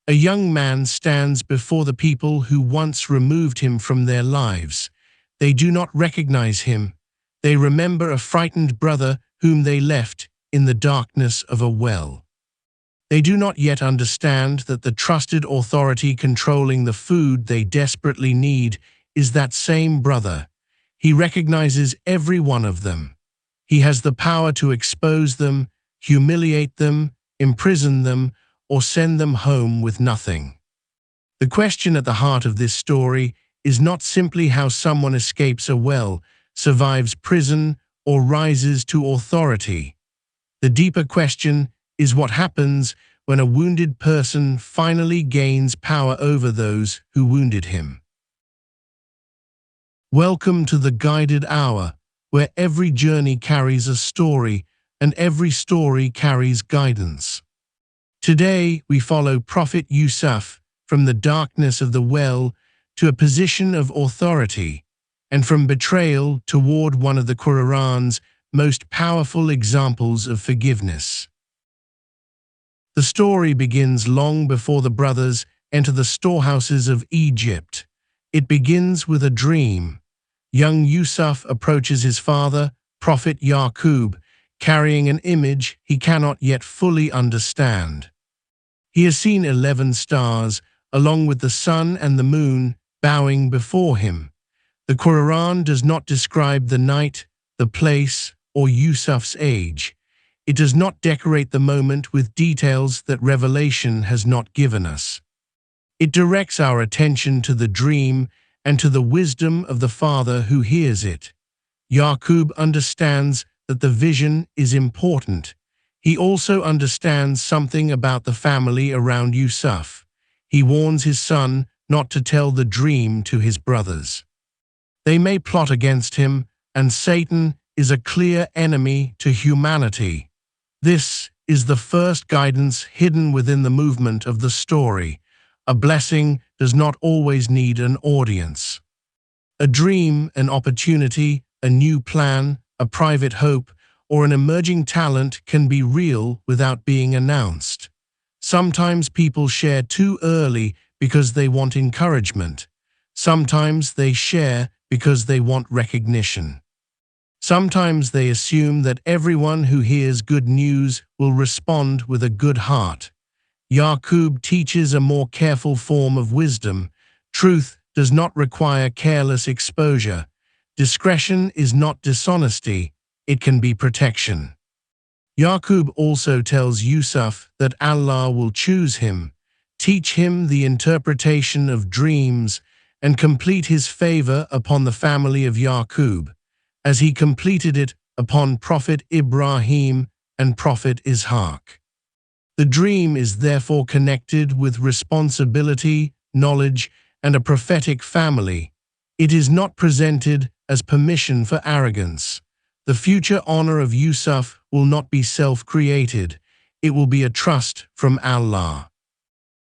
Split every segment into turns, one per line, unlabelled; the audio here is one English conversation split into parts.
A young man stands before the people who once removed him from their lives. They do not recognize him. They remember a frightened brother whom they left in the darkness of a well. They do not yet understand that the trusted authority controlling the food they desperately need is that same brother. He recognizes every one of them. He has the power to expose them, humiliate them, imprison them, or send them home with nothing. The question at the heart of this story is not simply how someone escapes a well, survives prison, or rises to authority. The deeper question is what happens when a wounded person finally gains power over those who wounded him. Welcome to the Guided Hour, where every journey carries a story and every story carries guidance. Today, we follow Prophet Yusuf from the darkness of the well to a position of authority, and from betrayal toward one of the Quran's most powerful examples of forgiveness. The story begins long before the brothers enter the storehouses of Egypt. It begins with a dream. Young Yusuf approaches his father, Prophet Yaqub, carrying an image he cannot yet fully understand. He has seen 11 stars, along with the sun and the moon, bowing before him. The Quran does not describe the night, the place, or Yusuf's age. It does not decorate the moment with details that revelation has not given us. It directs our attention to the dream and to the wisdom of the father who hears it. Yaqub understands that the vision is important. He also understands something about the family around Yusuf. He warns his son not to tell the dream to his brothers. They may plot against him, and Satan is a clear enemy to humanity. This is the first guidance hidden within the movement of the story. A blessing does not always need an audience. A dream, an opportunity, a new plan, a private hope, or an emerging talent can be real without being announced. Sometimes people share too early because they want encouragement. Sometimes they share because they want recognition. Sometimes they assume that everyone who hears good news will respond with a good heart. Yaqub teaches a more careful form of wisdom. Truth does not require careless exposure. Discretion is not dishonesty, it can be protection. Yaqub also tells Yusuf that Allah will choose him, teach him the interpretation of dreams, and complete his favor upon the family of Yaqub, as he completed it upon Prophet Ibrahim and Prophet Ishaq. The dream is therefore connected with responsibility, knowledge, and a prophetic family. It is not presented as permission for arrogance. The future honor of Yusuf will not be self-created. It will be a trust from Allah.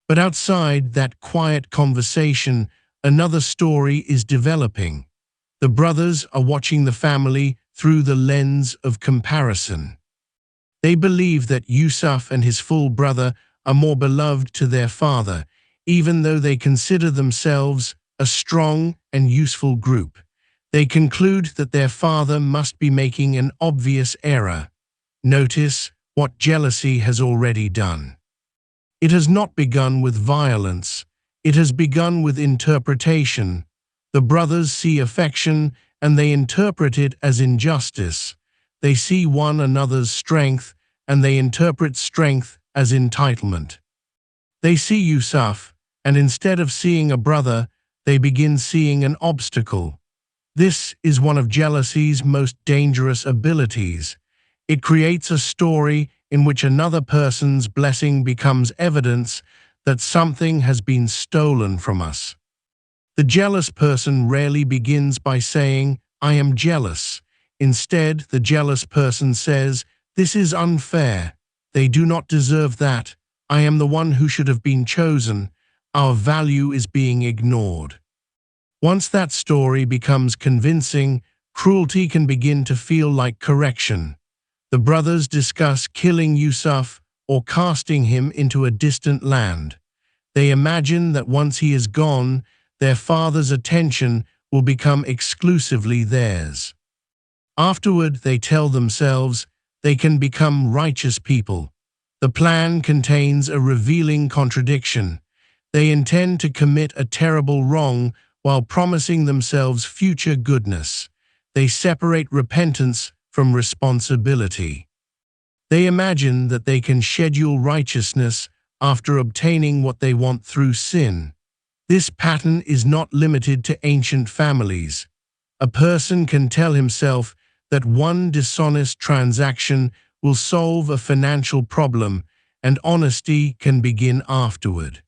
But outside that quiet conversation, another story is developing. The brothers are watching the family through the lens of comparison. They believe that Yusuf and his full brother are more beloved to their father, even though they consider themselves a strong and useful group. They conclude that their father must be making an obvious error. Notice what jealousy has already done. It has not begun with violence. It has begun with interpretation. The brothers see affection and they interpret it as injustice. They see one another's strength and they interpret strength as entitlement. They see Yusuf, and instead of seeing a brother, they begin seeing an obstacle. This is one of jealousy's most dangerous abilities. It creates a story in which another person's blessing becomes evidence that something has been stolen from us. The jealous person rarely begins by saying, "I am jealous." Instead, the jealous person says, "This is unfair. They do not deserve that. I am the one who should have been chosen. Our value is being ignored." Once that story becomes convincing, cruelty can begin to feel like correction. The brothers discuss killing Yusuf or casting him into a distant land. They imagine that once he is gone, their father's attention will become exclusively theirs. Afterward, they tell themselves they can become righteous people. The plan contains a revealing contradiction. They intend to commit a terrible wrong while promising themselves future goodness. They separate repentance from responsibility. They imagine that they can schedule righteousness after obtaining what they want through sin. This pattern is not limited to ancient families. A person can tell himself that one dishonest transaction will solve a financial problem, and honesty can begin afterward.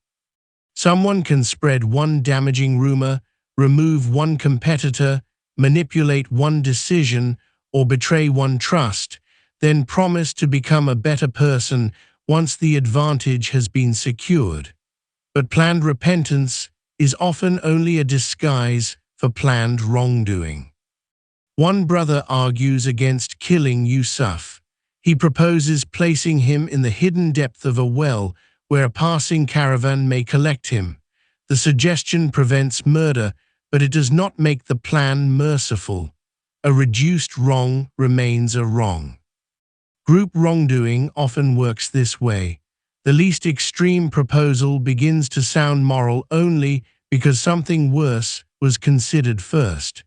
Someone can spread one damaging rumor, remove one competitor, manipulate one decision, or betray one trust, then promise to become a better person once the advantage has been secured. But planned repentance is often only a disguise for planned wrongdoing. One brother argues against killing Yusuf. He proposes placing him in the hidden depth of a well where a passing caravan may collect him. The suggestion prevents murder, but it does not make the plan merciful. A reduced wrong remains a wrong. Group wrongdoing often works this way. The least extreme proposal begins to sound moral only because something worse was considered first.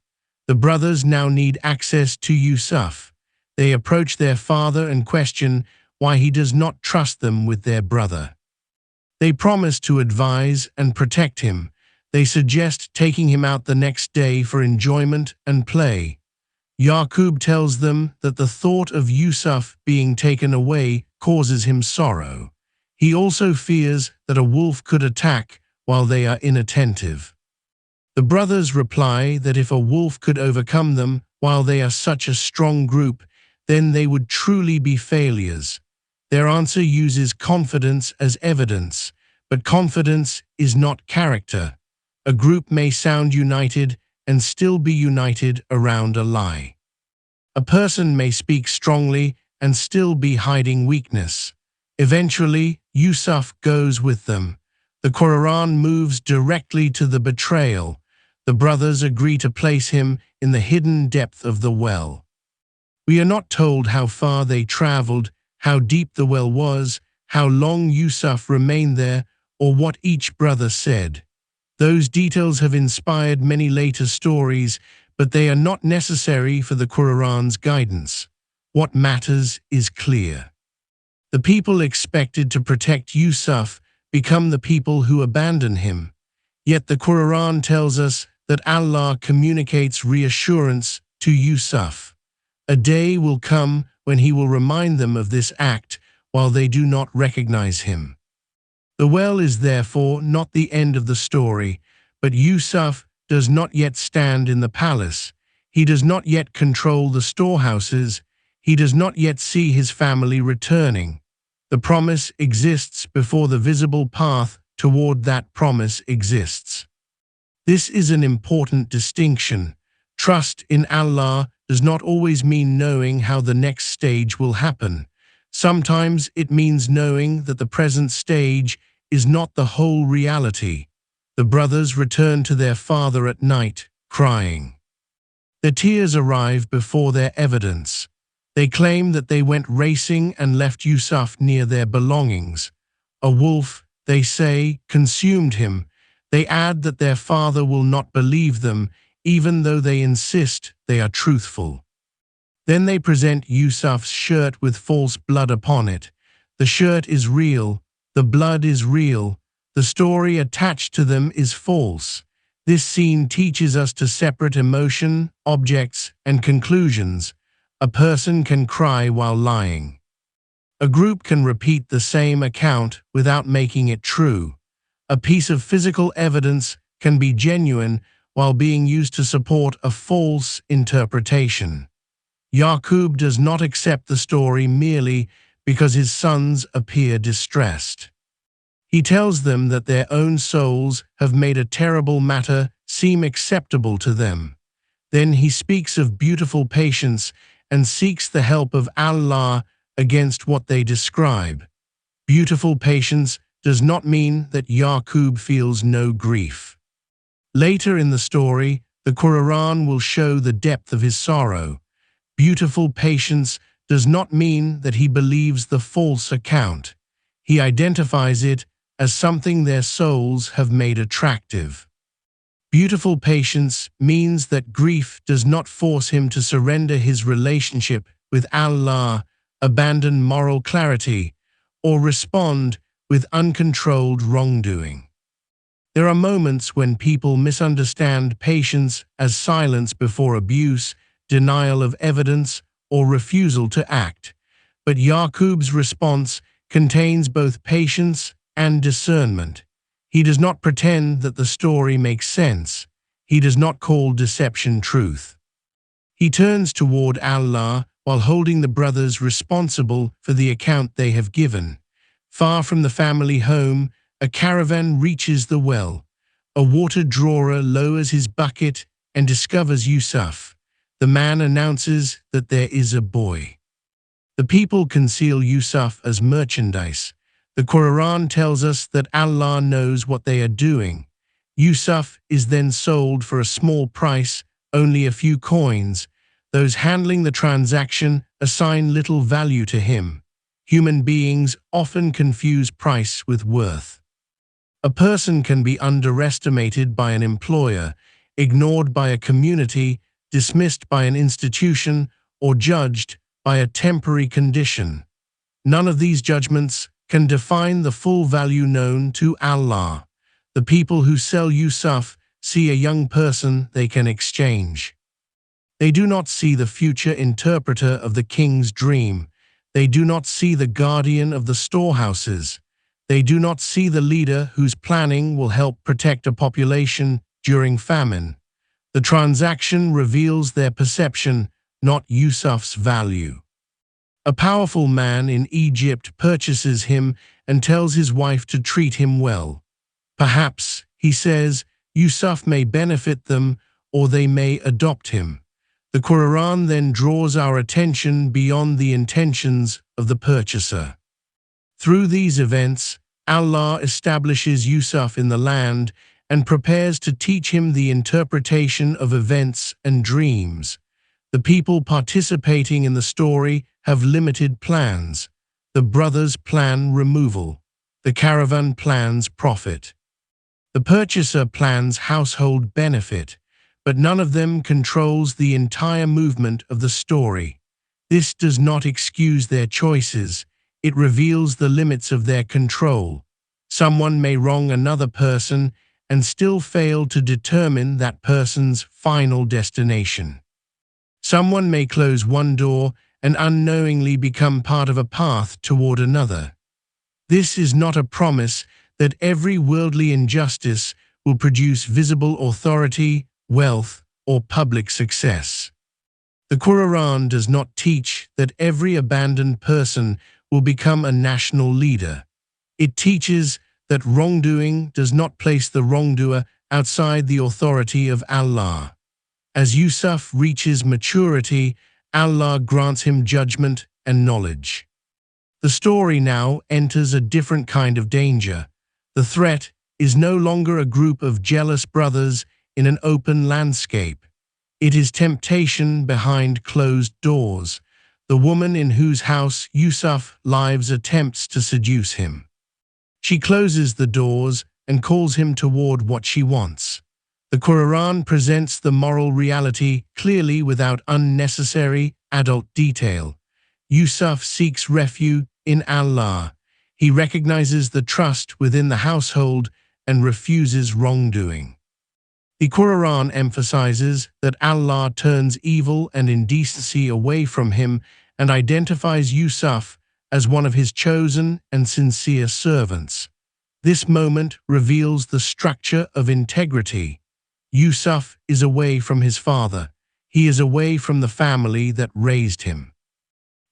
The brothers now need access to Yusuf. They approach their father and question why he does not trust them with their brother. They promise to advise and protect him. They suggest taking him out the next day for enjoyment and play. Yaqub tells them that the thought of Yusuf being taken away causes him sorrow. He also fears that a wolf could attack while they are inattentive. The brothers reply that if a wolf could overcome them while they are such a strong group, then they would truly be failures. Their answer uses confidence as evidence, but confidence is not character. A group may sound united and still be united around a lie. A person may speak strongly and still be hiding weakness. Eventually, Yusuf goes with them. The Quran moves directly to the betrayal. The brothers agree to place him in the hidden depth of the well. We are not told how far they traveled, how deep the well was, how long Yusuf remained there, or what each brother said. Those details have inspired many later stories, but they are not necessary for the Quran's guidance. What matters is clear. The people expected to protect Yusuf become the people who abandon him. Yet the Quran tells us that Allah communicates reassurance to Yusuf. A day will come when he will remind them of this act while they do not recognize him. The well is therefore not the end of the story, but Yusuf does not yet stand in the palace. He does not yet control the storehouses. He does not yet see his family returning. The promise exists before the visible path toward that promise exists. This is an important distinction. Trust in Allah does not always mean knowing how the next stage will happen. Sometimes it means knowing that the present stage is not the whole reality. The brothers return to their father at night, crying. Their tears arrive before their evidence. They claim that they went racing and left Yusuf near their belongings. A wolf, they say, consumed him. They add that their father will not believe them, even though they insist they are truthful. Then they present Yusuf's shirt with false blood upon it. The shirt is real, the blood is real, the story attached to them is false. This scene teaches us to separate emotion, objects, and conclusions. A person can cry while lying. A group can repeat the same account without making it true. A piece of physical evidence can be genuine while being used to support a false interpretation. Yaqub does not accept the story merely because his sons appear distressed. He tells them that their own souls have made a terrible matter seem acceptable to them. Then he speaks of beautiful patience and seeks the help of Allah against what they describe. Beautiful patience does not mean that Yaqub feels no grief. Later in the story, the Quran will show the depth of his sorrow. Beautiful patience does not mean that he believes the false account. He identifies it as something their souls have made attractive. Beautiful patience means that grief does not force him to surrender his relationship with Allah, abandon moral clarity, or respond with uncontrolled wrongdoing. There are moments when people misunderstand patience as silence before abuse, denial of evidence, or refusal to act. But Yaqub's response contains both patience and discernment. He does not pretend that the story makes sense. He does not call deception truth. He turns toward Allah while holding the brothers responsible for the account they have given. Far from the family home, a caravan reaches the well. A water drawer lowers his bucket and discovers Yusuf. The man announces that there is a boy. The people conceal Yusuf as merchandise. The Quran tells us that Allah knows what they are doing. Yusuf is then sold for a small price, only a few coins. Those handling the transaction assign little value to him. Human beings often confuse price with worth. A person can be underestimated by an employer, ignored by a community, dismissed by an institution, or judged by a temporary condition. None of these judgments can define the full value known to Allah. The people who sell Yusuf see a young person they can exchange. They do not see the future interpreter of the king's dream. They do not see the guardian of the storehouses. They do not see the leader whose planning will help protect a population during famine. The transaction reveals their perception, not Yusuf's value. A powerful man in Egypt purchases him and tells his wife to treat him well. Perhaps, he says, Yusuf may benefit them or they may adopt him. The Quran then draws our attention beyond the intentions of the purchaser. Through these events, Allah establishes Yusuf in the land and prepares to teach him the interpretation of events and dreams. The people participating in the story have limited plans. The brothers plan removal. The caravan plans profit. The purchaser plans household benefit, but none of them controls the entire movement of the story. This does not excuse their choices. It reveals the limits of their control. Someone may wrong another person and still fail to determine that person's final destination. Someone may close one door and unknowingly become part of a path toward another. This is not a promise that every worldly injustice will produce visible authority, wealth, or public success. The Quran does not teach that every abandoned person will become a national leader. It teaches that wrongdoing does not place the wrongdoer outside the authority of Allah. As Yusuf reaches maturity, Allah grants him judgment and knowledge. The story now enters a different kind of danger. The threat is no longer a group of jealous brothers in an open landscape. It is temptation behind closed doors, the woman in whose house Yusuf lives attempts to seduce him. She closes the doors and calls him toward what she wants. The Quran presents the moral reality clearly without unnecessary adult detail. Yusuf seeks refuge in Allah. He recognizes the trust within the household and refuses wrongdoing. The Quran emphasizes that Allah turns evil and indecency away from him and identifies Yusuf as one of his chosen and sincere servants. This moment reveals the structure of integrity. Yusuf is away from his father. He is away from the family that raised him.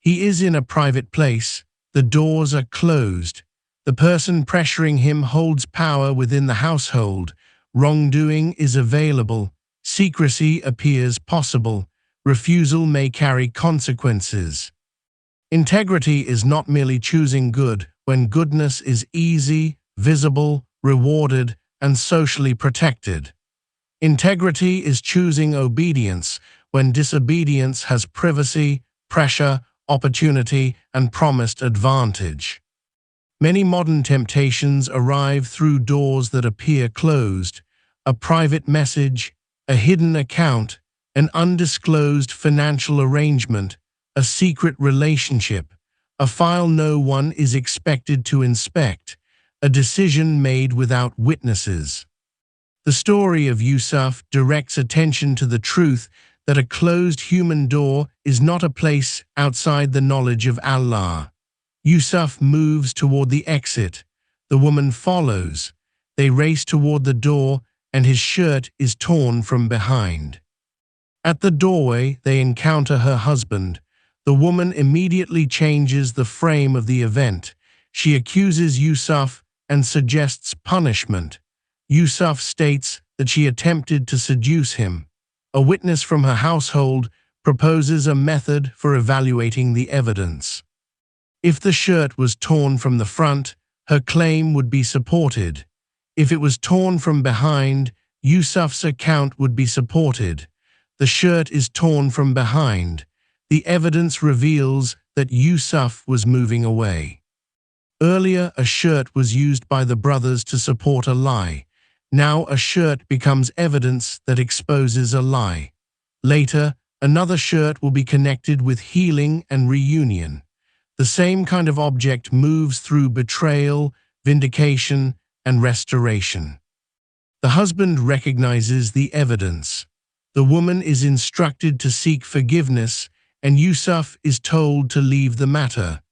He is in a private place. The doors are closed. The person pressuring him holds power within the household. Wrongdoing is available. Secrecy appears possible. Refusal may carry consequences. Integrity is not merely choosing good when goodness is easy, visible, rewarded, and socially protected. Integrity is choosing obedience when disobedience has privacy, pressure, opportunity, and promised advantage. Many modern temptations arrive through doors that appear closed: a private message, a hidden account, an undisclosed financial arrangement, a secret relationship, a file no one is expected to inspect, a decision made without witnesses. The story of Yusuf directs attention to the truth that a closed human door is not a place outside the knowledge of Allah. Yusuf moves toward the exit. The woman follows. They race toward the door, and his shirt is torn from behind. At the doorway, they encounter her husband. The woman immediately changes the frame of the event. She accuses Yusuf and suggests punishment. Yusuf states that she attempted to seduce him. A witness from her household proposes a method for evaluating the evidence. If the shirt was torn from the front, her claim would be supported. If it was torn from behind, Yusuf's account would be supported. The shirt is torn from behind. The evidence reveals that Yusuf was moving away. Earlier, a shirt was used by the brothers to support a lie. Now a shirt becomes evidence that exposes a lie. Later, another shirt will be connected with healing and reunion. The same kind of object moves through betrayal, vindication, and restoration. The husband recognizes the evidence. The woman is instructed to seek forgiveness, and Yusuf is told to leave the matter.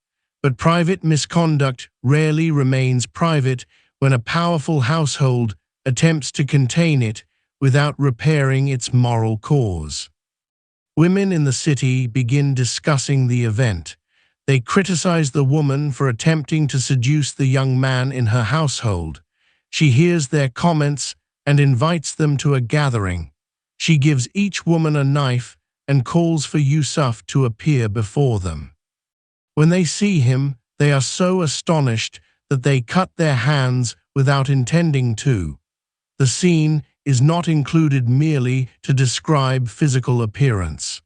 But private misconduct rarely remains private when a powerful household attempts to contain it without repairing its moral cause. Women in the city begin discussing the event. They criticize the woman for attempting to seduce the young man in her household. She hears their comments and invites them to a gathering. She gives each woman a knife and calls for Yusuf to appear before them. When they see him, they are so astonished that they cut their hands without intending to. The scene is not included merely to describe physical appearance.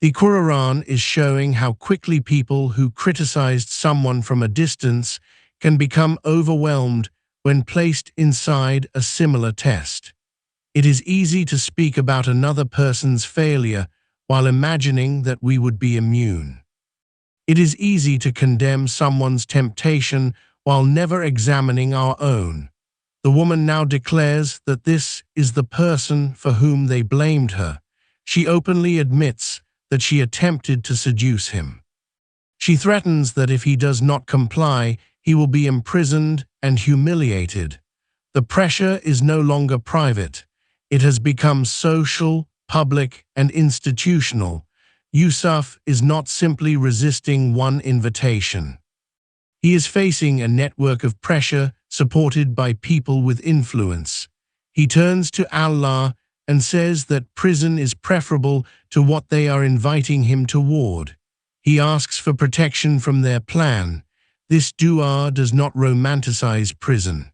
The Quran is showing how quickly people who criticized someone from a distance can become overwhelmed when placed inside a similar test. It is easy to speak about another person's failure while imagining that we would be immune. It is easy to condemn someone's temptation while never examining our own. The woman now declares that this is the person for whom they blamed her. She openly admits that she attempted to seduce him. She threatens that if he does not comply, he will be imprisoned and humiliated. The pressure is no longer private. It has become social, public, and institutional. Yusuf is not simply resisting one invitation. He is facing a network of pressure supported by people with influence. He turns to Allah and says that prison is preferable to what they are inviting him toward. He asks for protection from their plan. This dua does not romanticize prison.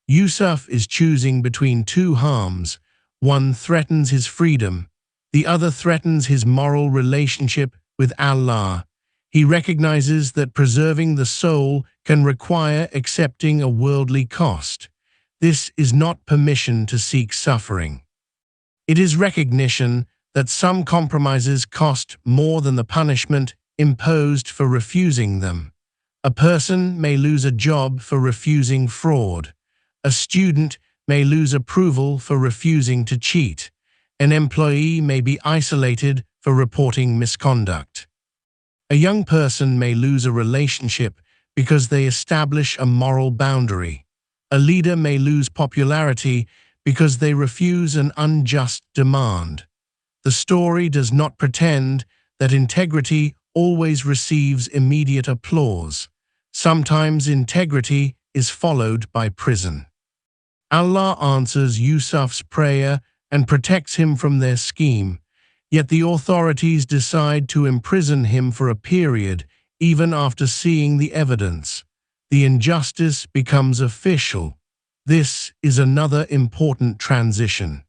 Yusuf is choosing between two harms. One threatens his freedom. The other threatens his moral relationship with Allah. He recognizes that preserving the soul can require accepting a worldly cost. This is not permission to seek suffering. It is recognition that some compromises cost more than the punishment imposed for refusing them. A person may lose a job for refusing fraud. A student may lose approval for refusing to cheat. An employee may be isolated for reporting misconduct. A young person may lose a relationship because they establish a moral boundary. A leader may lose popularity because they refuse an unjust demand. The story does not pretend that integrity always receives immediate applause. Sometimes integrity is followed by prison. Allah answers Yusuf's prayer and protects him from their scheme, yet the authorities decide to imprison him for a period, even after seeing the evidence. the injustice becomes official. This is another important transition.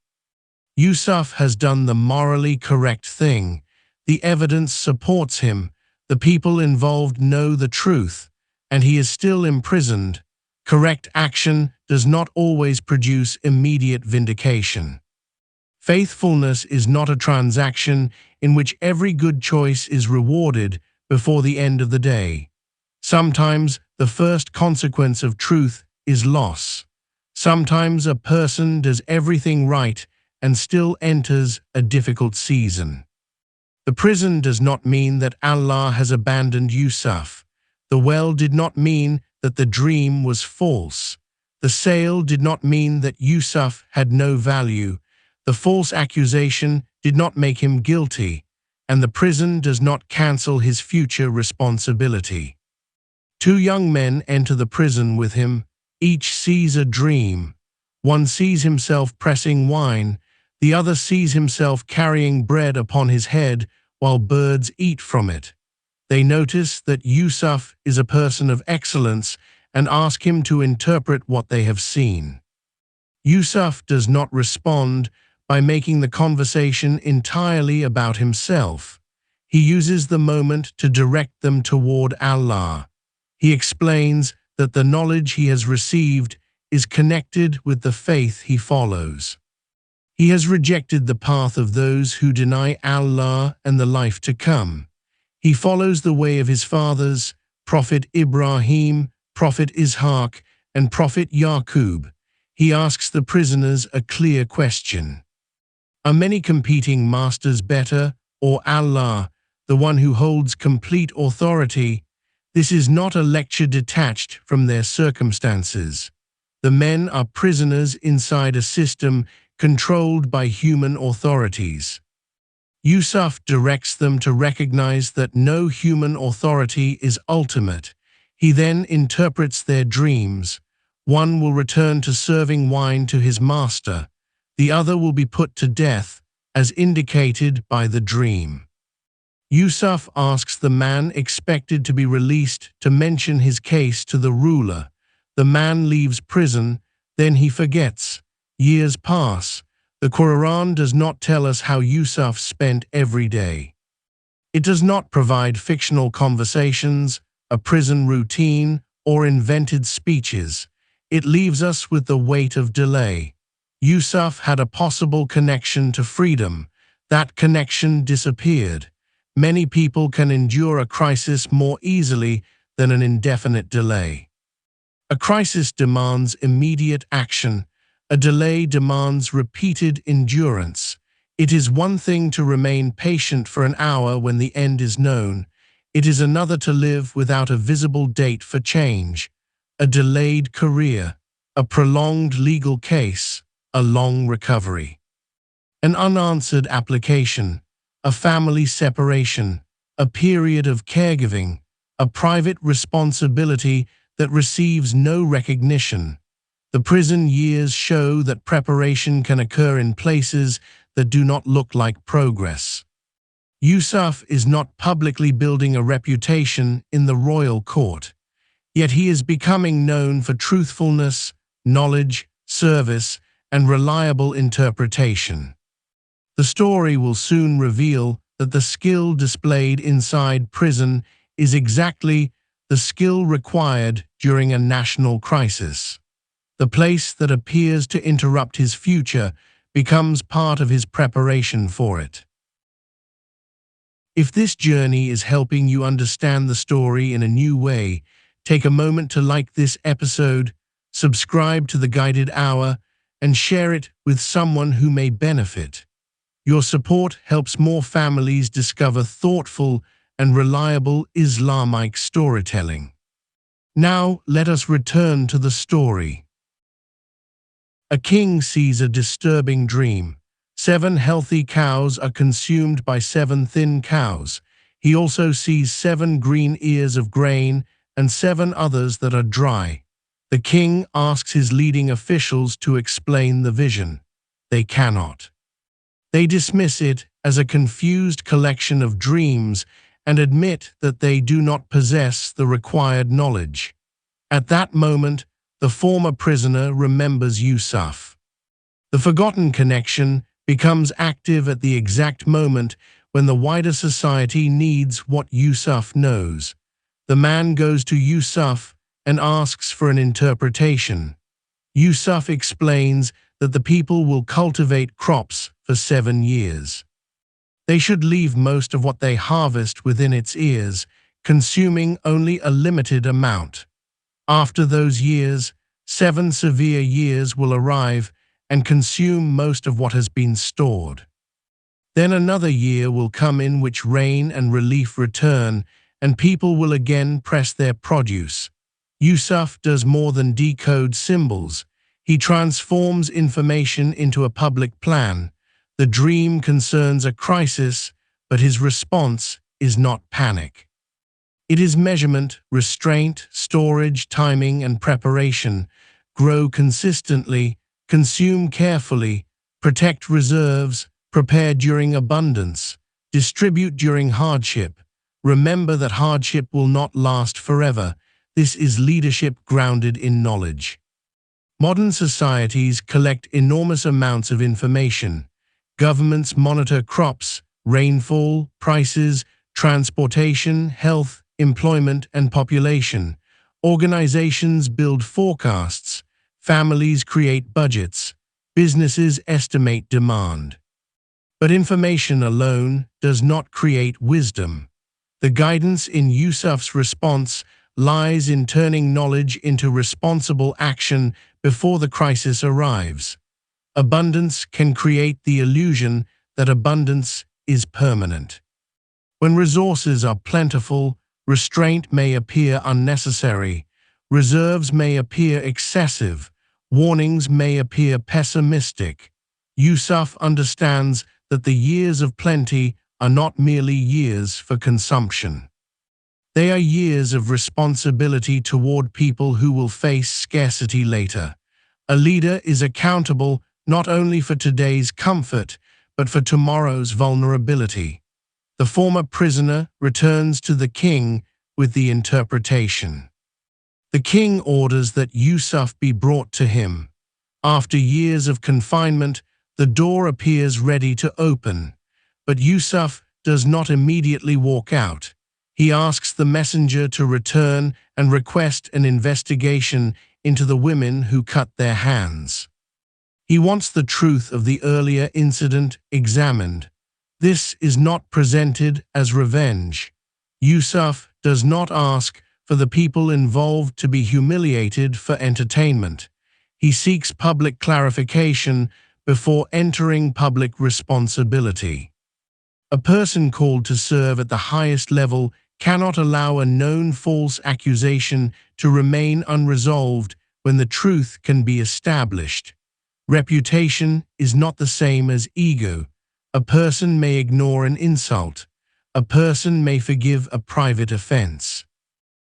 Yusuf has done the morally correct thing. The evidence supports him. The people involved know the truth, and he is still imprisoned. Correct action does not always produce immediate vindication. Faithfulness is not a transaction in which every good choice is rewarded before the end of the day. Sometimes the first consequence of truth is loss. Sometimes a person does everything right and still enters a difficult season. The prison does not mean that Allah has abandoned Yusuf. The well did not mean that the dream was false. The sale did not mean that Yusuf had no value. The false accusation did not make him guilty, and the prison does not cancel his future responsibility. Two young men enter the prison with him. Each sees a dream. One sees himself pressing wine. The other sees himself carrying bread upon his head while birds eat from it. They notice that Yusuf is a person of excellence and ask him to interpret what they have seen. Yusuf does not respond by making the conversation entirely about himself. He uses the moment to direct them toward Allah. He explains that the knowledge he has received is connected with the faith he follows. He has rejected the path of those who deny Allah and the life to come. He follows the way of his fathers, Prophet Ibrahim, Prophet Ishaq, and Prophet Yaqub. He asks the prisoners a clear question. Are many competing masters better, or Allah, the one who holds complete authority? This is not a lecture detached from their circumstances. The men are prisoners inside a system controlled by human authorities. Yusuf directs them to recognize that no human authority is ultimate. He then interprets their dreams. One will return to serving wine to his master. The other will be put to death, as indicated by the dream. Yusuf asks the man expected to be released to mention his case to the ruler. The man leaves prison, then he forgets. Years pass. The Quran does not tell us how Yusuf spent every day. It does not provide fictional conversations, a prison routine, or invented speeches. It leaves us with the weight of delay. Yusuf had a possible connection to freedom. That connection disappeared. Many people can endure a crisis more easily than an indefinite delay. A crisis demands immediate action. A delay demands repeated endurance. It is one thing to remain patient for an hour when the end is known. It is another to live without a visible date for change. A delayed career, a prolonged legal case, a long recovery. An unanswered application, a family separation, a period of caregiving, a private responsibility that receives no recognition. The prison years show that preparation can occur in places that do not look like progress. Yusuf is not publicly building a reputation in the royal court, yet he is becoming known for truthfulness, knowledge, service, and reliable interpretation. The story will soon reveal that the skill displayed inside prison is exactly the skill required during a national crisis. The place that appears to interrupt his future becomes part of his preparation for it. If this journey is helping you understand the story in a new way, take a moment to like this episode, subscribe to the Guided Hour, and share it with someone who may benefit. Your support helps more families discover thoughtful and reliable Islamic storytelling. Now, let us return to the story. A king sees a disturbing dream. 7 healthy cows are consumed by 7 thin cows. He also sees 7 green ears of grain and 7 others that are dry. The king asks his leading officials to explain the vision. They cannot. They dismiss it as a confused collection of dreams and admit that they do not possess the required knowledge. At that moment, the former prisoner remembers Yusuf. The forgotten connection becomes active at the exact moment when the wider society needs what Yusuf knows. The man goes to Yusuf and asks for an interpretation. Yusuf explains that the people will cultivate crops for 7 years. They should leave most of what they harvest within its ears, consuming only a limited amount. After those years, 7 severe years will arrive and consume most of what has been stored. Then another year will come in which rain and relief return, and people will again press their produce. Yusuf does more than decode symbols. He transforms information into a public plan. The dream concerns a crisis, but his response is not panic. It is measurement, restraint, storage, timing, and preparation. Grow consistently, consume carefully, protect reserves, prepare during abundance, distribute during hardship. Remember that hardship will not last forever. This is leadership grounded in knowledge. Modern societies collect enormous amounts of information. Governments monitor crops, rainfall, prices, transportation, health, employment, and population. Organizations build forecasts. Families create budgets. Businesses estimate demand. But information alone does not create wisdom. The guidance in Yusuf's response lies in turning knowledge into responsible action before the crisis arrives. Abundance can create the illusion that abundance is permanent. When resources are plentiful, restraint may appear unnecessary, reserves may appear excessive, warnings may appear pessimistic. Yusuf understands that the years of plenty are not merely years for consumption. They are years of responsibility toward people who will face scarcity later. A leader is accountable not only for today's comfort, but for tomorrow's vulnerability. The former prisoner returns to the king with the interpretation. The king orders that Yusuf be brought to him. After years of confinement, the door appears ready to open, but Yusuf does not immediately walk out. He asks the messenger to return and request an investigation into the women who cut their hands. He wants the truth of the earlier incident examined. This is not presented as revenge. Yusuf does not ask for the people involved to be humiliated for entertainment. He seeks public clarification before entering public responsibility. A person called to serve at the highest level cannot allow a known false accusation to remain unresolved when the truth can be established. Reputation is not the same as ego. A person may ignore an insult. A person may forgive a private offense.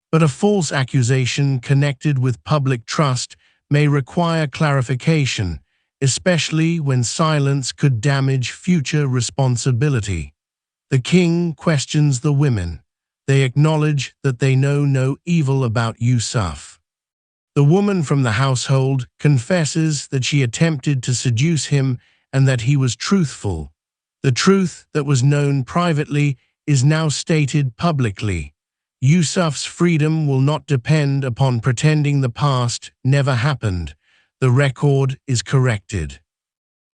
But a false accusation connected with public trust may require clarification, especially when silence could damage future responsibility. The king questions the women. They acknowledge that they know no evil about Yusuf. The woman from the household confesses that she attempted to seduce him and that he was truthful. The truth that was known privately is now stated publicly. Yusuf's freedom will not depend upon pretending the past never happened. The record is corrected.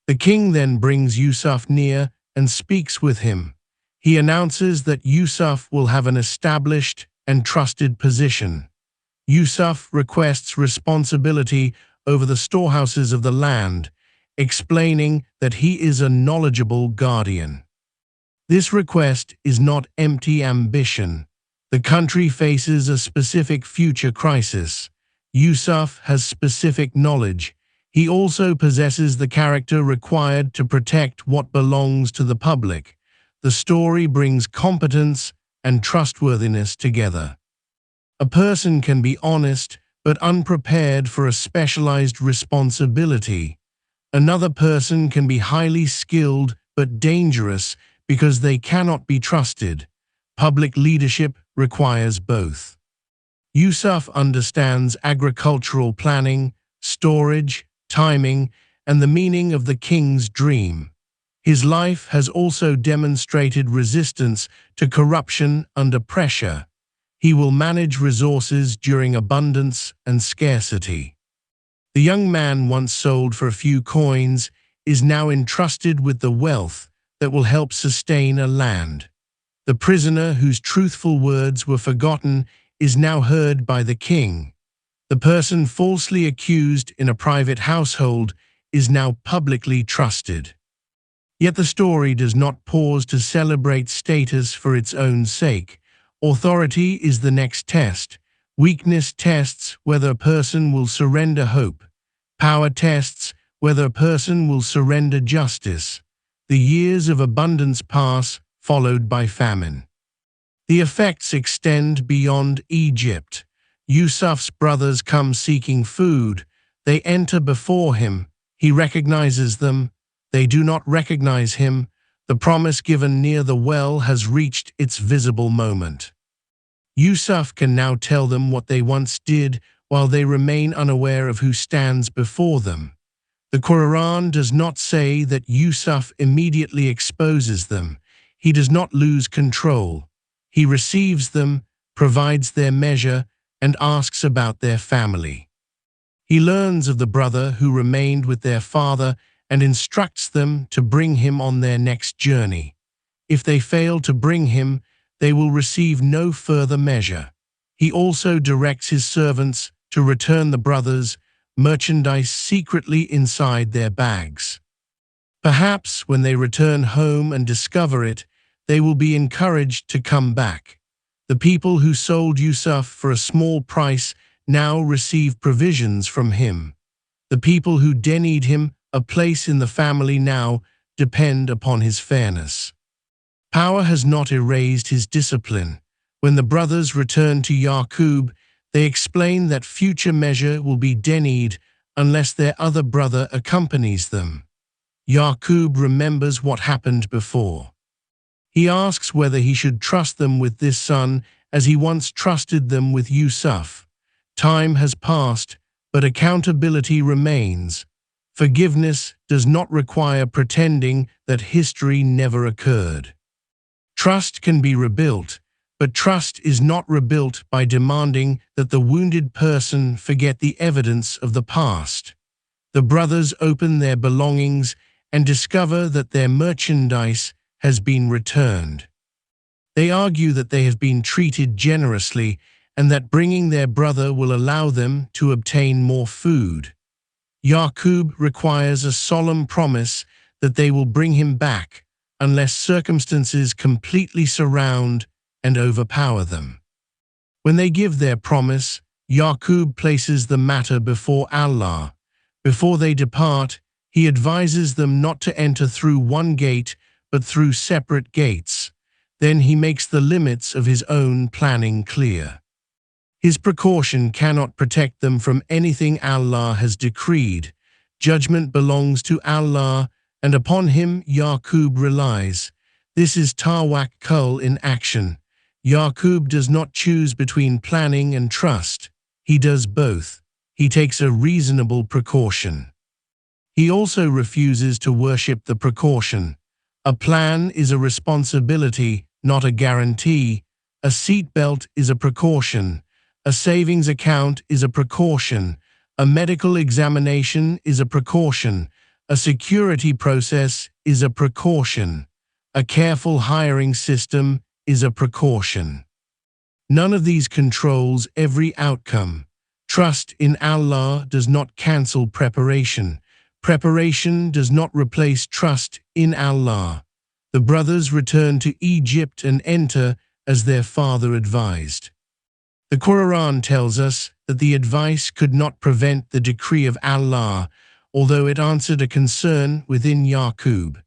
The king then brings Yusuf near and speaks with him. He announces that Yusuf will have an established and trusted position. Yusuf requests responsibility over the storehouses of the land, explaining that he is a knowledgeable guardian. This request is not empty ambition. The country faces a specific future crisis. Yusuf has specific knowledge. He also possesses the character required to protect what belongs to the public. The story brings competence and trustworthiness together. A person can be honest but unprepared for a specialized responsibility. Another person can be highly skilled but dangerous because they cannot be trusted. Public leadership requires both. Yusuf understands agricultural planning, storage, timing, and the meaning of the king's dream. His life has also demonstrated resistance to corruption under pressure. He will manage resources during abundance and scarcity. The young man once sold for a few coins is now entrusted with the wealth that will help sustain a land. The prisoner whose truthful words were forgotten is now heard by the king. The person falsely accused in a private household is now publicly trusted. Yet the story does not pause to celebrate status for its own sake. Authority is the next test. Weakness tests whether a person will surrender hope. Power tests whether a person will surrender justice. The years of abundance pass, followed by famine. The effects extend beyond Egypt. Yusuf's brothers come seeking food. They enter before him. He recognizes them. They do not recognize him. The promise given near the well has reached its visible moment. Yusuf can now tell them what they once did while they remain unaware of who stands before them. The Quran does not say that Yusuf immediately exposes them. He does not lose control. He receives them, provides their measure, and asks about their family. He learns of the brother who remained with their father and instructs them to bring him on their next journey. If they fail to bring him, they will receive no further measure. He also directs his servants to return the brothers' merchandise secretly inside their bags. Perhaps when they return home and discover it, they will be encouraged to come back. The people who sold Yusuf for a small price now receive provisions from him. The people who denied him a place in the family now depend upon his fairness. Power has not erased his discipline. When the brothers return to Yaqub, they explain that future measure will be denied unless their other brother accompanies them. Yaqub remembers what happened before. He asks whether he should trust them with this son as he once trusted them with Yusuf. Time has passed, but accountability remains. Forgiveness does not require pretending that history never occurred. Trust can be rebuilt, but trust is not rebuilt by demanding that the wounded person forget the evidence of the past. The brothers open their belongings and discover that their merchandise has been returned. They argue that they have been treated generously and that bringing their brother will allow them to obtain more food. Yaqub requires a solemn promise that they will bring him back unless circumstances completely surround and overpower them. When they give their promise, Yaqub places the matter before Allah. Before they depart, he advises them not to enter through one gate but through separate gates. Then he makes the limits of his own planning clear. His precaution cannot protect them from anything Allah has decreed. Judgment belongs to Allah, and upon him Yaqub relies. This is tawakkul in action. Yaqub does not choose between planning and trust. He does both. He takes a reasonable precaution. He also refuses to worship the precaution. A plan is a responsibility, not a guarantee. A seatbelt is a precaution. A savings account is a precaution. A medical examination is a precaution. A security process is a precaution. A careful hiring system is a precaution. None of these controls every outcome. Trust in Allah does not cancel preparation. Preparation does not replace trust in Allah. The brothers return to Egypt and enter as their father advised. The Quran tells us that the advice could not prevent the decree of Allah, although it answered a concern within Yaqub.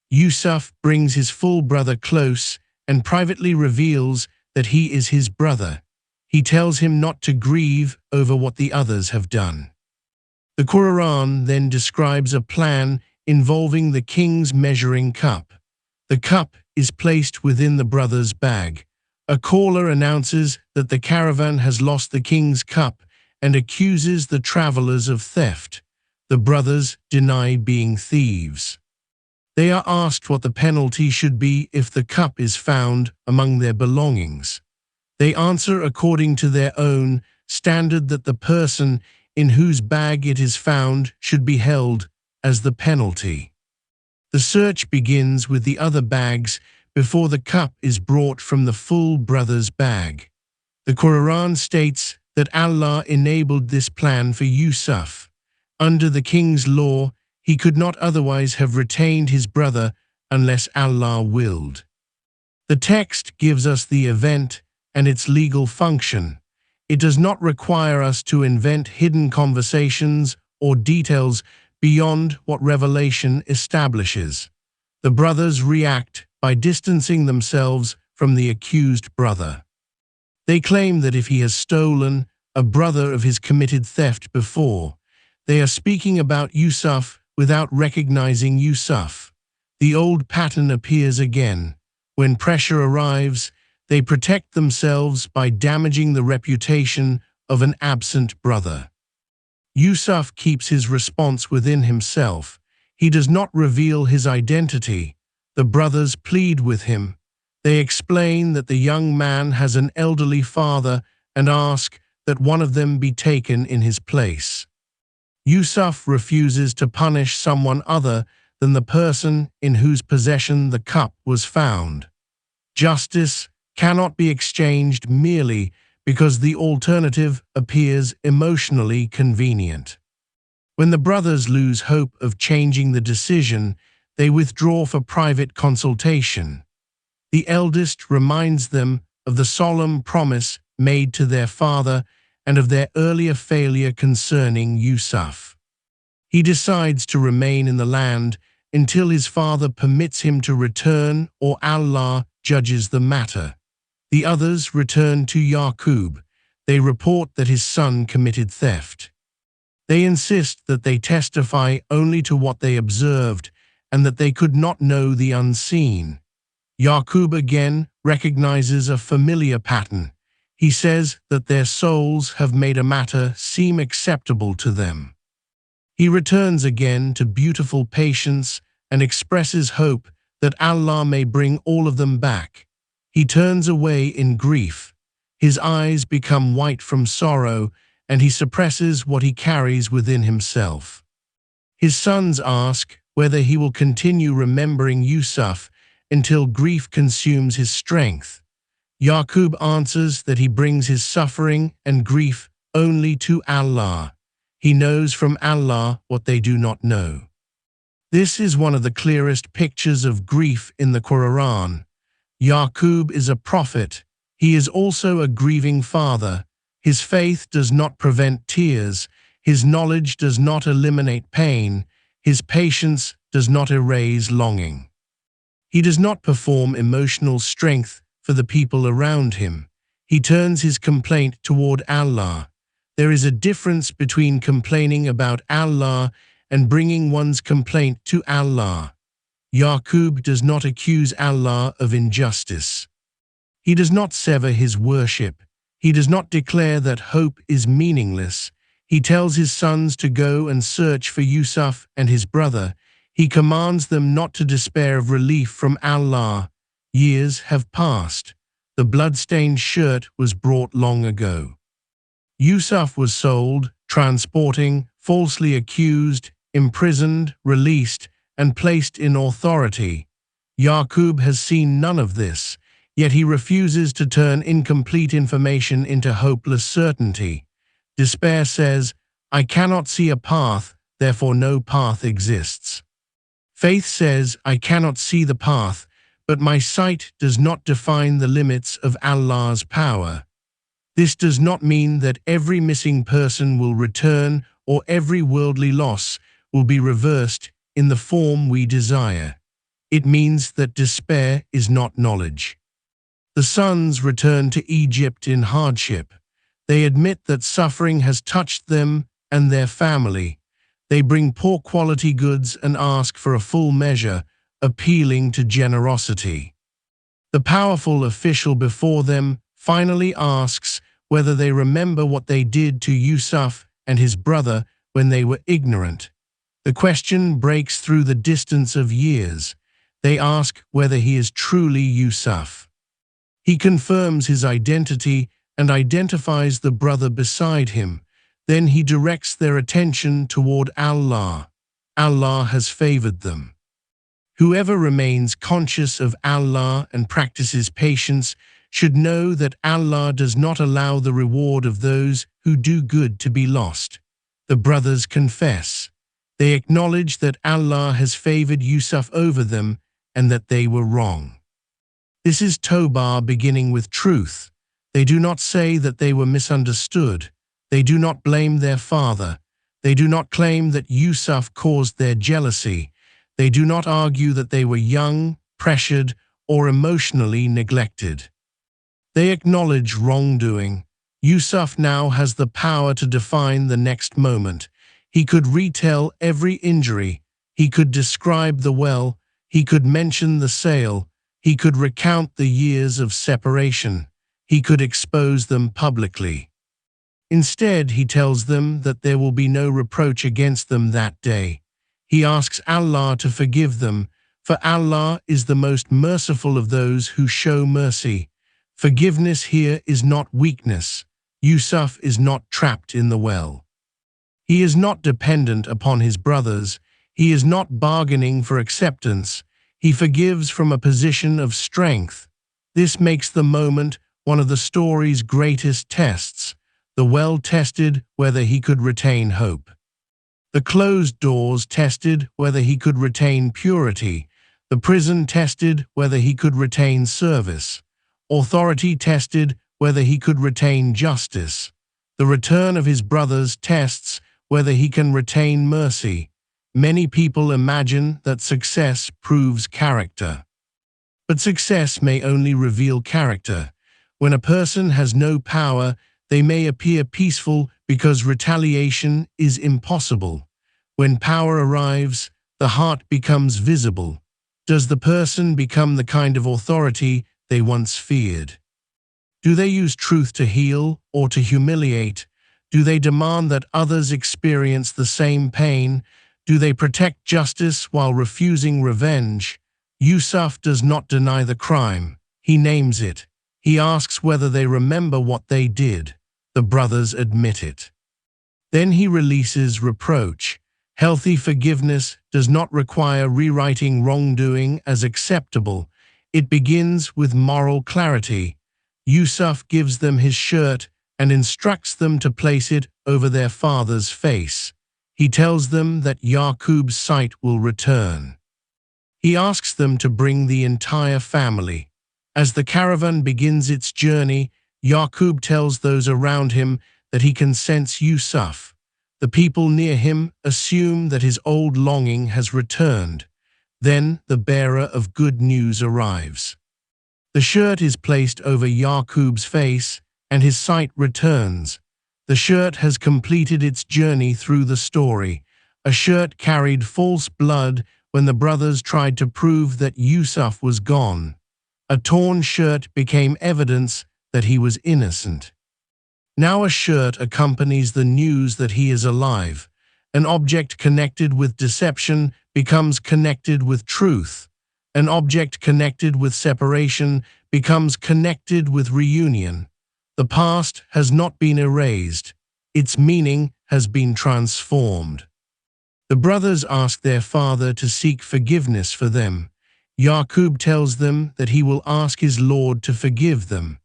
Yusuf brings his full brother close and privately reveals that he is his brother. He tells him not to grieve over what the others have done. The Quran then describes a plan involving the king's measuring cup. The cup is placed within the brother's bag. A caller announces that the caravan has lost the king's cup and accuses the travelers of theft. The brothers deny being thieves. They are asked what the penalty should be if the cup is found among their belongings. They answer according to their own standard that the person in whose bag it is found should be held as the penalty. The search begins with the other bags before the cup is brought from the full brother's bag. The Quran states that Allah enabled this plan for Yusuf. Under the king's law, he could not otherwise have retained his brother unless Allah willed. The text gives us the event and its legal function. It does not require us to invent hidden conversations or details beyond what revelation establishes. The brothers react by distancing themselves from the accused brother. They claim that if he has stolen, a brother of his committed theft before. They are speaking about Yusuf without recognizing Yusuf. The old pattern appears again. When pressure arrives, they protect themselves by damaging the reputation of an absent brother. Yusuf keeps his response within himself. He does not reveal his identity. The brothers plead with him. They explain that the young man has an elderly father and ask that one of them be taken in his place. Yusuf refuses to punish someone other than the person in whose possession the cup was found. Justice cannot be exchanged merely because the alternative appears emotionally convenient. When the brothers lose hope of changing the decision, they withdraw for private consultation. The eldest reminds them of the solemn promise made to their father and of their earlier failure concerning Yusuf. He decides to remain in the land until his father permits him to return or Allah judges the matter. The others return to Yaqub. They report that his son committed theft. They insist that they testify only to what they observed and that they could not know the unseen. Yaqub again recognizes a familiar pattern. He says that their souls have made a matter seem acceptable to them. He returns again to beautiful patience and expresses hope that Allah may bring all of them back. He turns away in grief. His eyes become white from sorrow, and he suppresses what he carries within himself. His sons ask whether he will continue remembering Yusuf until grief consumes his strength. Yaqub answers that he brings his suffering and grief only to Allah. He knows from Allah what they do not know. This is one of the clearest pictures of grief in the Quran. Yaqub is a prophet. He is also a grieving father. His faith does not prevent tears. His knowledge does not eliminate pain. His patience does not erase longing. He does not perform emotional strength for the people around him. He turns his complaint toward Allah. There is a difference between complaining about Allah and bringing one's complaint to Allah. Yaqub does not accuse Allah of injustice. He does not sever his worship. He does not declare that hope is meaningless. He tells his sons to go and search for Yusuf and his brother. He commands them not to despair of relief from Allah. Years have passed. The blood-stained shirt was brought long ago. Yusuf was sold, transporting, falsely accused, imprisoned, released, and placed in authority. Yaqub has seen none of this, yet he refuses to turn incomplete information into hopeless certainty. Despair says, "I cannot see a path, therefore no path exists." Faith says, "I cannot see the path, but my sight does not define the limits of Allah's power." This does not mean that every missing person will return or every worldly loss will be reversed in the form we desire. It means that despair is not knowledge. The sons return to Egypt in hardship. They admit that suffering has touched them and their family. They bring poor quality goods and ask for a full measure, appealing to generosity. The powerful official before them finally asks whether they remember what they did to Yusuf and his brother when they were ignorant. The question breaks through the distance of years. They ask whether he is truly Yusuf. He confirms his identity and identifies the brother beside him. Then he directs their attention toward Allah. Allah has favored them. Whoever remains conscious of Allah and practices patience should know that Allah does not allow the reward of those who do good to be lost. The brothers confess. They acknowledge that Allah has favored Yusuf over them and that they were wrong. This is Tawbah beginning with truth. They do not say that they were misunderstood. They do not blame their father. They do not claim that Yusuf caused their jealousy. They do not argue that they were young, pressured, or emotionally neglected. They acknowledge wrongdoing. Yusuf now has the power to define the next moment. He could retell every injury. He could describe the well. He could mention the sale. He could recount the years of separation. He could expose them publicly. Instead, he tells them that there will be no reproach against them that day. He asks Allah to forgive them, for Allah is the most merciful of those who show mercy. Forgiveness here is not weakness. Yusuf is not trapped in the well. He is not dependent upon his brothers. He is not bargaining for acceptance. He forgives from a position of strength. This makes the moment one of the story's greatest tests. The well tested whether he could retain hope. The closed doors tested whether he could retain purity. The prison tested whether he could retain service. Authority tested whether he could retain justice. The return of his brothers tests whether he can retain mercy. Many people imagine that success proves character. But success may only reveal character. When a person has no power, they may appear peaceful because retaliation is impossible. When power arrives, the heart becomes visible. Does the person become the kind of authority they once feared? Do they use truth to heal or to humiliate? Do they demand that others experience the same pain? Do they protect justice while refusing revenge? Yusuf does not deny the crime. He names it. He asks whether they remember what they did. The brothers admit it. Then he releases reproach. Healthy forgiveness does not require rewriting wrongdoing as acceptable. It begins with moral clarity. Yusuf gives them his shirt and instructs them to place it over their father's face. He tells them that Yaqub's sight will return. He asks them to bring the entire family. As the caravan begins its journey, Yaqub tells those around him that he can sense Yusuf. The people near him assume that his old longing has returned. Then the bearer of good news arrives. The shirt is placed over Yaqub's face, and his sight returns. The shirt has completed its journey through the story. A shirt carried false blood when the brothers tried to prove that Yusuf was gone. A torn shirt became evidence that he was innocent. Now a shirt accompanies the news that he is alive. An object connected with deception becomes connected with truth. An object connected with separation becomes connected with reunion. The past has not been erased. Its meaning has been transformed. The brothers ask their father to seek forgiveness for them. Yaqub tells them that he will ask his Lord to forgive them.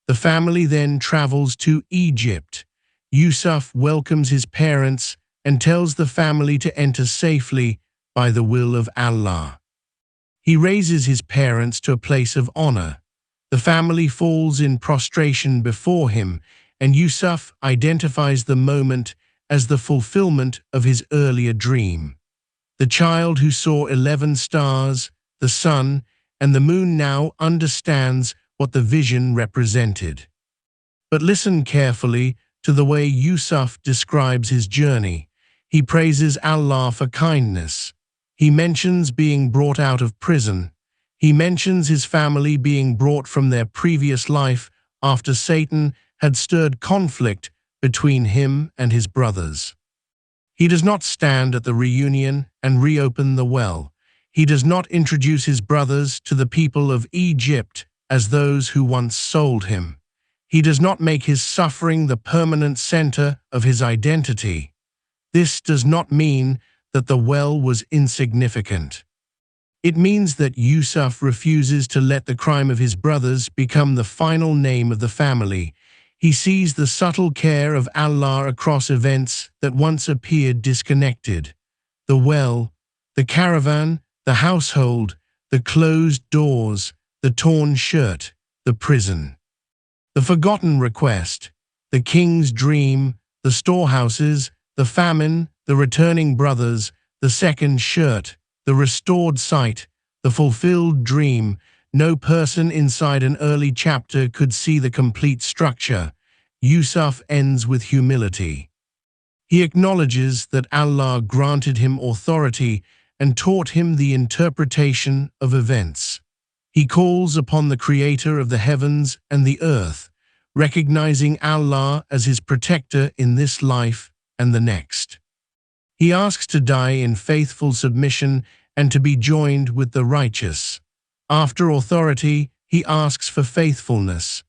The family then travels to Egypt. Yusuf welcomes his parents and tells the family to enter safely by the will of Allah. He raises his parents to a place of honor. The family falls in prostration before him, and Yusuf identifies the moment as the fulfillment of his earlier dream. The child who saw 11 stars, the sun, and the moon now understands what the vision represented. But listen carefully to the way Yusuf describes his journey. He praises Allah for kindness. He mentions being brought out of prison. He mentions his family being brought from their previous life after Satan had stirred conflict between him and his brothers. He does not stand at the reunion and reopen the well. He does not introduce his brothers to the people of Egypt as those who once sold him. He does not make his suffering the permanent center of his identity. This does not mean that the well was insignificant. It means that Yusuf refuses to let the crime of his brothers become the final name of the family. He sees the subtle care of Allah across events that once appeared disconnected. The well, the caravan, the household, the closed doors, the torn shirt, the prison. The forgotten request, the king's dream, the storehouses, the famine, the returning brothers, the second shirt, the restored sight, the fulfilled dream. No person inside an early chapter could see the complete structure. Yusuf ends with humility. He acknowledges that Allah granted him authority and taught him the interpretation of events. He calls upon the Creator of the heavens and the earth, recognizing Allah as his protector in this life and the next. He asks to die in faithful submission and to be joined with the righteous. After authority, he asks for faithfulness.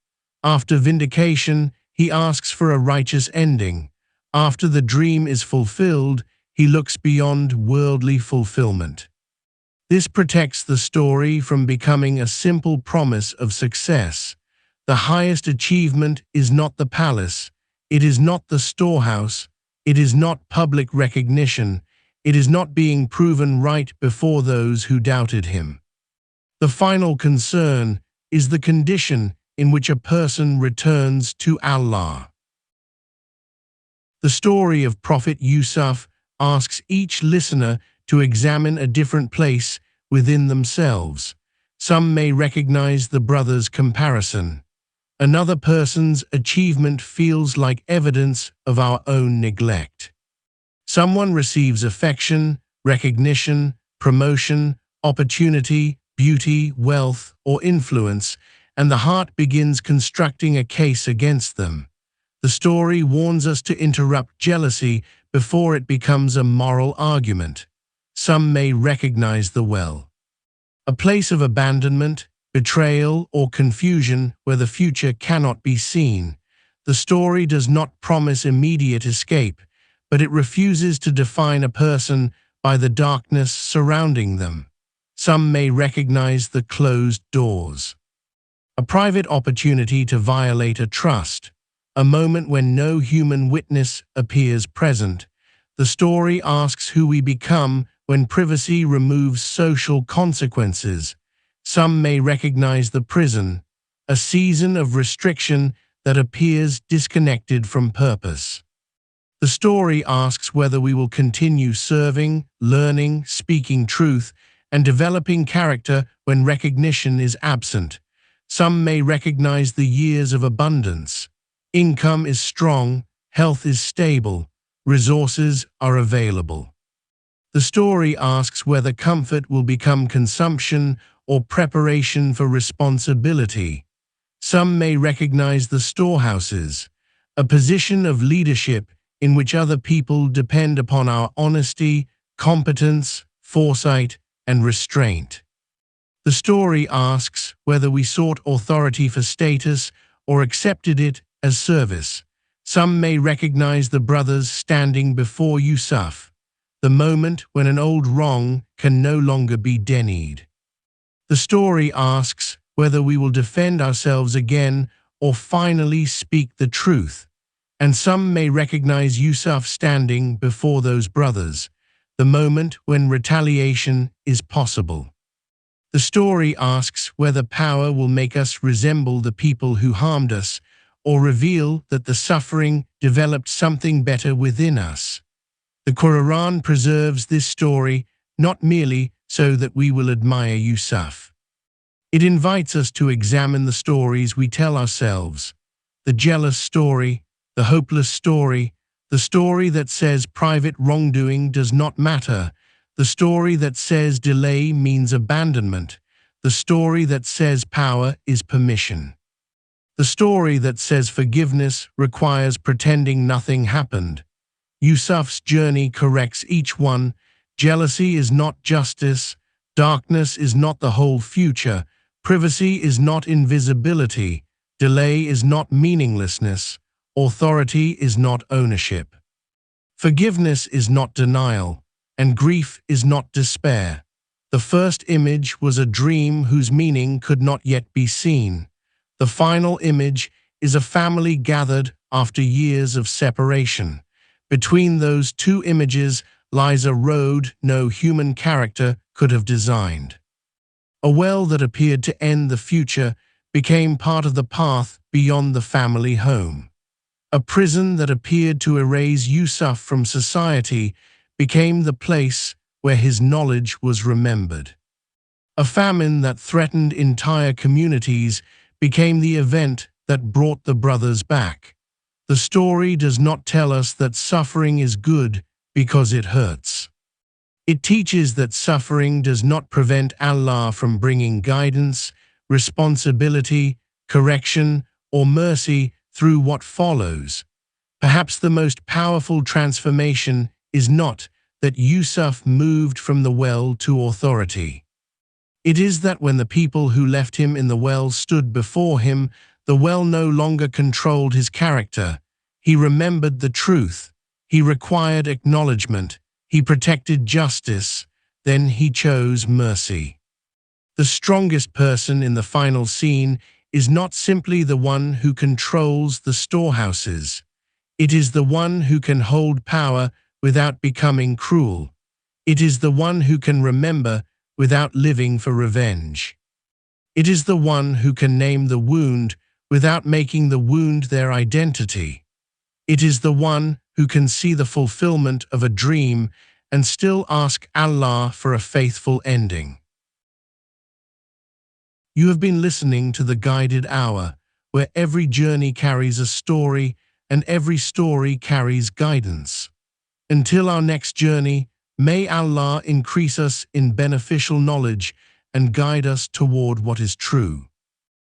After vindication, he asks for a righteous ending. After the dream is fulfilled, he looks beyond worldly fulfillment. This protects the story from becoming a simple promise of success. The highest achievement is not the palace. It is not the storehouse. It is not public recognition. It is not being proven right before those who doubted him. The final concern is the condition in which a person returns to Allah. The story of Prophet Yusuf asks each listener to examine a different place within themselves. Some may recognize the brothers' comparison. Another person's achievement feels like evidence of our own neglect. Someone receives affection, recognition, promotion, opportunity, beauty, wealth, or influence, and the heart begins constructing a case against them. The story warns us to interrupt jealousy before it becomes a moral argument. Some may recognize the well, a place of abandonment, betrayal, or confusion where the future cannot be seen. The story does not promise immediate escape, but it refuses to define a person by the darkness surrounding them. Some may recognize the closed doors, a private opportunity to violate a trust, a moment when no human witness appears present. The story asks who we become when privacy removes social consequences. Some may recognize the prison, a season of restriction that appears disconnected from purpose. The story asks whether we will continue serving, learning, speaking truth, and developing character when recognition is absent. Some may recognize the years of abundance. Income is strong, health is stable, resources are available. The story asks whether comfort will become consumption or preparation for responsibility. Some may recognize the storehouses, a position of leadership in which other people depend upon our honesty, competence, foresight, and restraint. The story asks whether we sought authority for status or accepted it as service. Some may recognize the brothers standing before Yusuf, the moment when an old wrong can no longer be denied. The story asks whether we will defend ourselves again or finally speak the truth. And some may recognize Yusuf standing before those brothers, the moment when retaliation is possible. The story asks whether power will make us resemble the people who harmed us or reveal that the suffering developed something better within us. The Quran preserves this story not merely so that we will admire Yusuf. It invites us to examine the stories we tell ourselves, the jealous story, the hopeless story, the story that says private wrongdoing does not matter, the story that says delay means abandonment, the story that says power is permission. The story that says forgiveness requires pretending nothing happened. Yusuf's journey corrects each one. Jealousy is not justice. Darkness is not the whole future. Privacy is not invisibility. Delay is not meaninglessness. Authority is not ownership. Forgiveness is not denial, and grief is not despair. The first image was a dream whose meaning could not yet be seen. The final image is a family gathered after years of separation. Between those two images lies a road no human character could have designed. A well that appeared to end the future became part of the path beyond the family home. A prison that appeared to erase Yusuf from society became the place where his knowledge was remembered. A famine that threatened entire communities became the event that brought the brothers back. The story does not tell us that suffering is good because it hurts. It teaches that suffering does not prevent Allah from bringing guidance, responsibility, correction, or mercy through what follows. Perhaps the most powerful transformation is not that Yusuf moved from the well to authority. It is that when the people who left him in the well stood before him, the well no longer controlled his character. He remembered the truth. He required acknowledgement. He protected justice. Then he chose mercy. The strongest person in the final scene is not simply the one who controls the storehouses. It is the one who can hold power without becoming cruel. It is the one who can remember without living for revenge. It is the one who can name the wound without making the wound their identity. It is the one who can see the fulfillment of a dream and still ask Allah for a faithful ending. You have been listening to The Guided Hour, where every journey carries a story and every story carries guidance. Until our next journey, may Allah increase us in beneficial knowledge and guide us toward what is true.